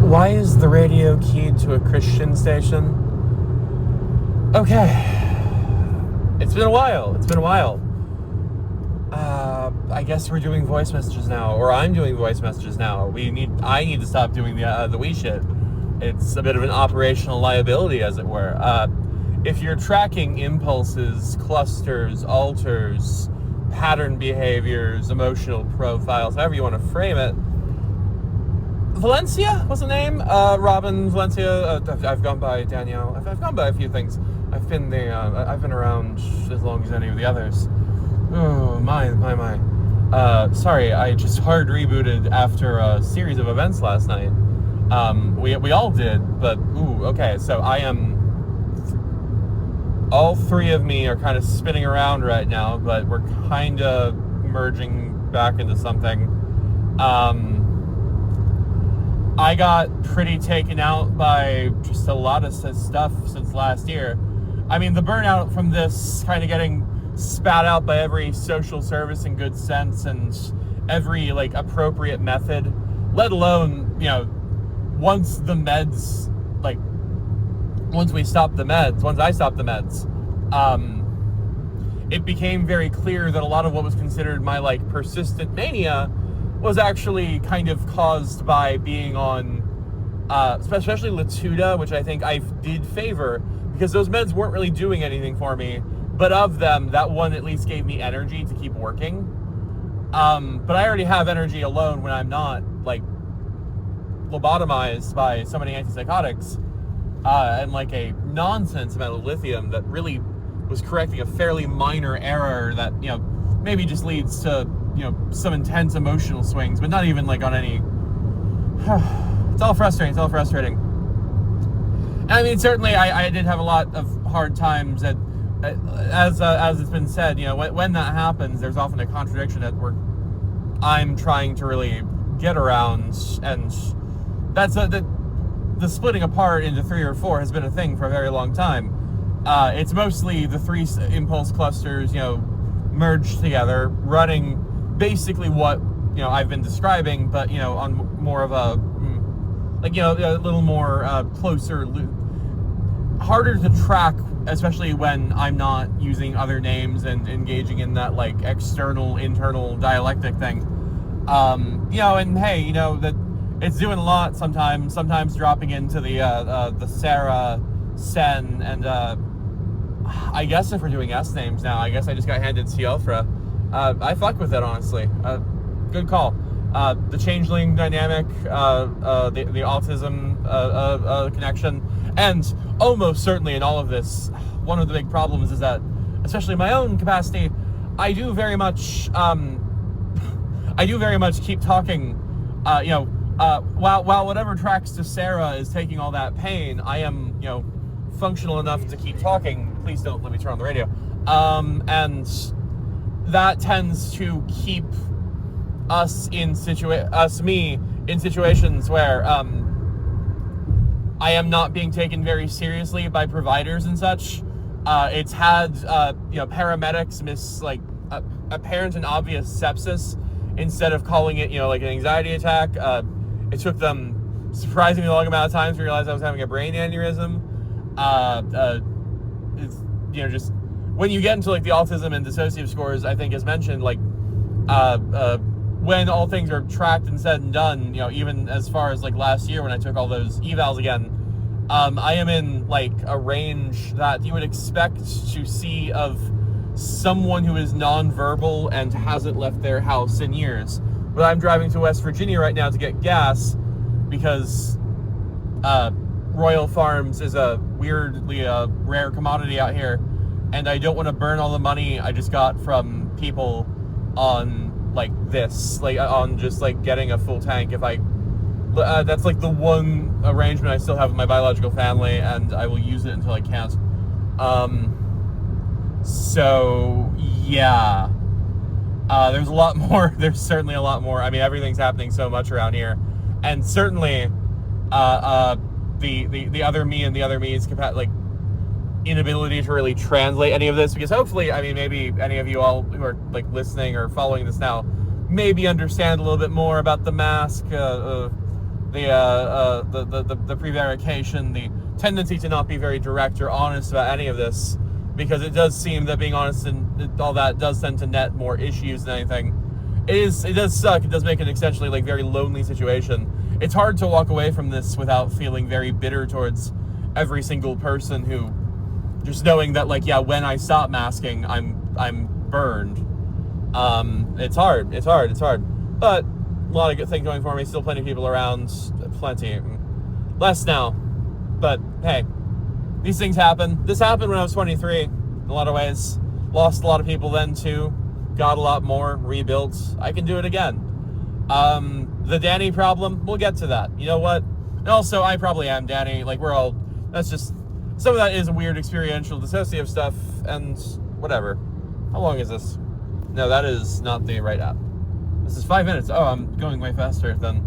Why is the radio keyed to a Christian station? Okay. It's been a while. I guess we're doing voice messages now, or I'm doing voice messages now. I need to stop doing the we shit. It's a bit of an operational liability, as it were. If you're tracking impulses, clusters, alters, pattern behaviors, emotional profiles, however you want to frame it, Valencia was the name. Robin Valencia. I've gone by Danielle. I've gone by a few things. I've been around as long as any of the others. Oh my. Sorry, I just hard rebooted after a series of events last night. We all did, but okay. So I am. All three of me are kind of spinning around right now, but we're kind of merging back into something. I got pretty taken out by just a lot of stuff since last year. I mean, the burnout from this kind of getting spat out by every social service in good sense and every appropriate method, let alone, once I stopped the meds, it became very clear that a lot of what was considered my persistent mania was actually kind of caused by being on, especially Latuda, which I think I did favor, because those meds weren't really doing anything for me, but of them, that one at least gave me energy to keep working. But I already have energy alone when I'm not, lobotomized by so many antipsychotics, and a nonsense amount of lithium that really was correcting a fairly minor error that, maybe just leads to, some intense emotional swings, but not even on any. It's all frustrating. And I mean, certainly I did have a lot of hard times as it's been said, when that happens, there's often a contradiction that I'm trying to really get around, and that's the splitting apart into 3 or 4 has been a thing for a very long time. It's mostly the 3 impulse clusters, merged together, running basically what, I've been describing, but, on more of a little more closer, harder to track, especially when I'm not using other names and engaging in that, external, internal dialectic thing. And hey, that it's doing a lot sometimes dropping into the Sarah, Sen, and I guess if we're doing S names now, I guess I just got handed Siofra. I fuck with it, honestly. Good call. The changeling dynamic, the autism connection, and almost certainly in all of this, one of the big problems is that, especially in my own capacity, I do very much keep talking. While whatever tracks to Sarah is taking all that pain, I am, functional enough to keep talking. Please don't let me turn on the radio. And that tends to keep me in situations where I am not being taken very seriously by providers and such. It's had paramedics miss apparent and obvious sepsis instead of calling it an anxiety attack. It took them surprisingly long amount of time to realize I was having a brain aneurysm. It's just when you get into the autism and dissociative scores, I think as mentioned, when all things are tracked and said and done, even as far as last year when I took all those evals again, I am in a range that you would expect to see of someone who is nonverbal and hasn't left their house in years. But I'm driving to West Virginia right now to get gas because Royal Farms is a weirdly rare commodity out here, and I don't want to burn all the money I just got from people on on just getting a full tank. If I that's the one arrangement I still have with my biological family, and I will use it until I can't. So yeah, there's a lot more. There's certainly a lot more. I mean, everything's happening so much around here, and certainly the other me and the other me's inability to really translate any of this, because hopefully, I mean, maybe any of you all who are listening or following this now maybe understand a little bit more about the mask, the the prevarication, the tendency to not be very direct or honest about any of this, because it does seem that being honest and all that does tend to net more issues than anything. It does suck. It does make an essentially like very lonely situation. It's hard to walk away from this without feeling very bitter towards every single person who, just knowing that like, yeah, when I stop masking, I'm burned. It's hard. But a lot of good things going for me. Still plenty of people around. Plenty. Less now. But hey, these things happen. This happened when I was 23 in a lot of ways. Lost a lot of people then too. Got a lot more. Rebuilt. I can do it again. The Danny problem, we'll get to that. You know what? And also, I probably am Danny. Like, we're all... That's just... Some of that is weird experiential dissociative stuff, and whatever. How long is this? No, that is not the right app. This is 5 minutes. Oh, I'm going way faster than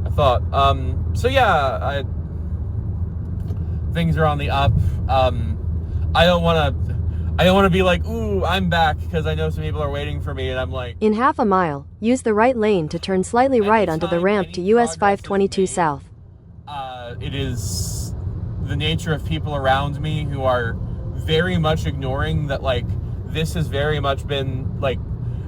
I thought. So yeah, things are on the up. I don't want to be like, ooh, I'm back, because I know some people are waiting for me, and I'm like... In half a mile, use the right lane to turn slightly right onto the ramp to US 522 South. It is the nature of people around me who are very much ignoring that, like, this has very much been, like...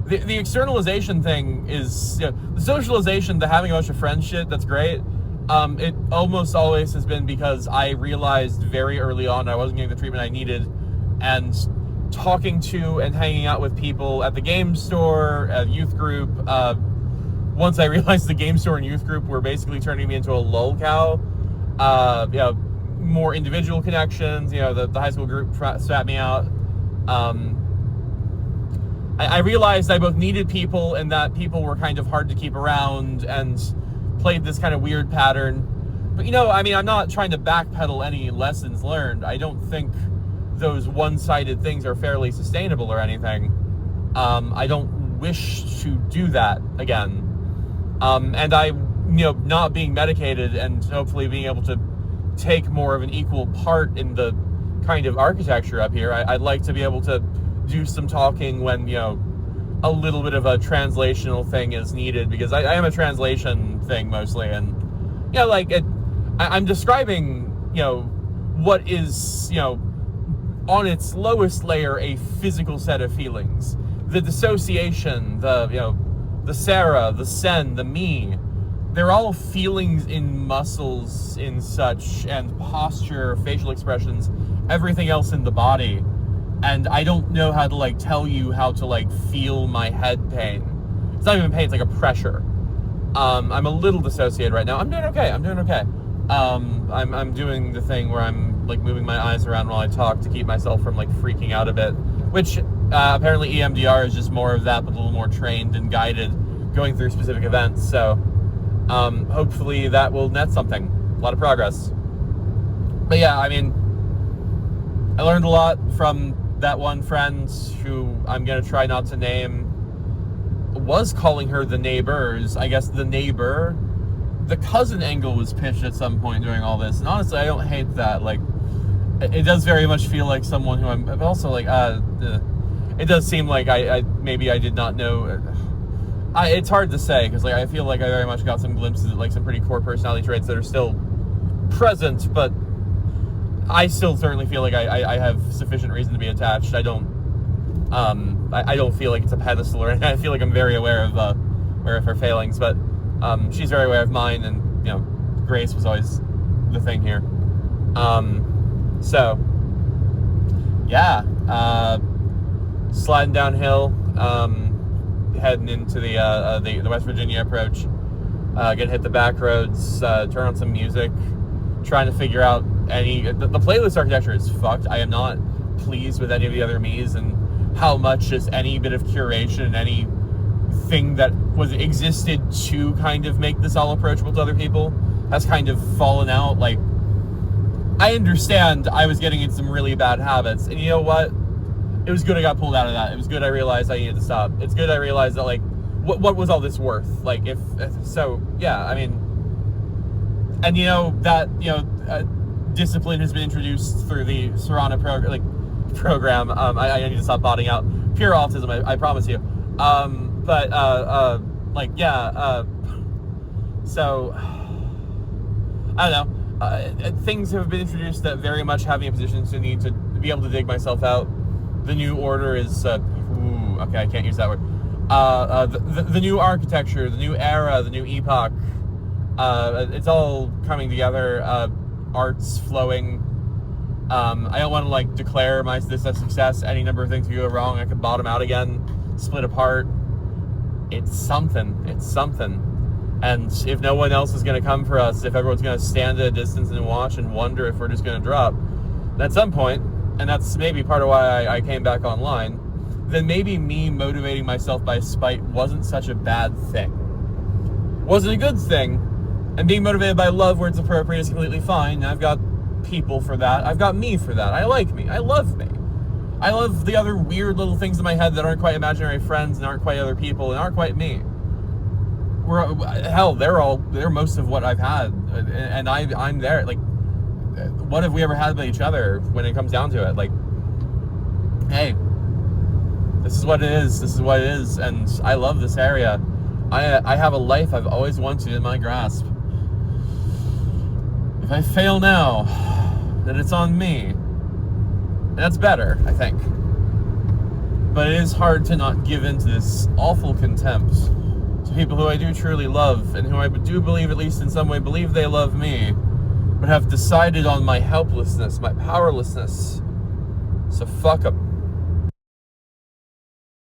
The externalization thing is... You know, the socialization, the having a bunch of friends shit, that's great. It almost always has been because I realized very early on I wasn't getting the treatment I needed, and talking to and hanging out with people at the game store, at youth group. Once I realized the game store and youth group were basically turning me into a lolcow. You know, more individual connections. You know, the high school group sat me out. I realized I both needed people and that people were kind of hard to keep around, and played this kind of weird pattern. But you know, I mean, I'm not trying to backpedal any lessons learned. I don't think those one-sided things are fairly sustainable or anything. I don't wish to do that again. And I, you know, not being medicated and hopefully being able to take more of an equal part in the kind of architecture up here. I'd like to be able to do some talking when, you know, a little bit of a translational thing is needed, because I am a translation thing mostly, and, you know, like, I'm describing, you know, what is, you know, on its lowest layer, a physical set of feelings. The dissociation, the, you know, the Sarah, the Sen, the me, they're all feelings in muscles, in such, and posture, facial expressions, everything else in the body. And I don't know how to, like, tell you how to, like, feel my head pain. It's not even pain, it's like a pressure. I'm a little dissociated right now. I'm doing okay. I'm doing the thing where I'm, like, moving my eyes around while I talk to keep myself from, like, freaking out a bit. Which, apparently EMDR is just more of that, but a little more trained and guided, going through specific events. So, hopefully that will net something. A lot of progress. But yeah, I mean, I learned a lot from that one friend who I'm going to try not to name. Was calling her the neighbors. I guess the neighbor. The cousin angle was pitched at some point during all this. And honestly, I don't hate that. Like, it does very much feel like someone who I'm also like, it does seem like I maybe I did not know. It's hard to say, because like I feel like I very much got some glimpses at like some pretty core personality traits that are still present, but I still certainly feel like I have sufficient reason to be attached. I don't feel like it's a pedestal or anything. I feel like I'm very aware of her failings, but she's very aware of mine, and you know, grace was always the thing here. So yeah, sliding downhill, heading into the West Virginia approach. Gonna hit the back roads, turn on some music, trying to figure out the playlist architecture is fucked. I am not pleased with any of the other me's, and how much just any bit of curation and anything that existed to kind of make this all approachable to other people has kind of fallen out. Like, I understand I was getting in some really bad habits, and you know what? It was good I got pulled out of that. It was good I realized I needed to stop. It's good I realized that, like, what was all this worth? Like, so, yeah, I mean, and you know, that, you know, discipline has been introduced through the Serrana program. I need to stop botting out pure autism, I promise you. So I don't know. Things have been introduced that very much have me in positions to need to be able to dig myself out. The new order is, okay, I can't use that word. The new architecture, the new era, the new epoch. It's all coming together. Art's flowing. I don't want to like declare this a success. Any number of things could go wrong. I could bottom out again, split apart. It's something. It's something. And if no one else is going to come for us, if everyone's going to stand at a distance and watch and wonder if we're just going to drop, at some point, and that's maybe part of why I came back online, then maybe me motivating myself by spite wasn't such a bad thing. Wasn't a good thing. And being motivated by love where it's appropriate is completely fine. And I've got people for that. I've got me for that. I like me. I love me. I love the other weird little things in my head that aren't quite imaginary friends and aren't quite other people and aren't quite me. They're most of what I've had, and I'm there. Like, what have we ever had about each other when it comes down to it? Like, hey, this is what it is. This is what it is, and I love this area. I have a life I've always wanted in my grasp. If I fail now, then it's on me. And that's better, I think. But it is hard to not give in to this awful contempt to people who I do truly love, and who I do believe, at least in some way, believe they love me, but have decided on my helplessness, my powerlessness. So fuck 'em.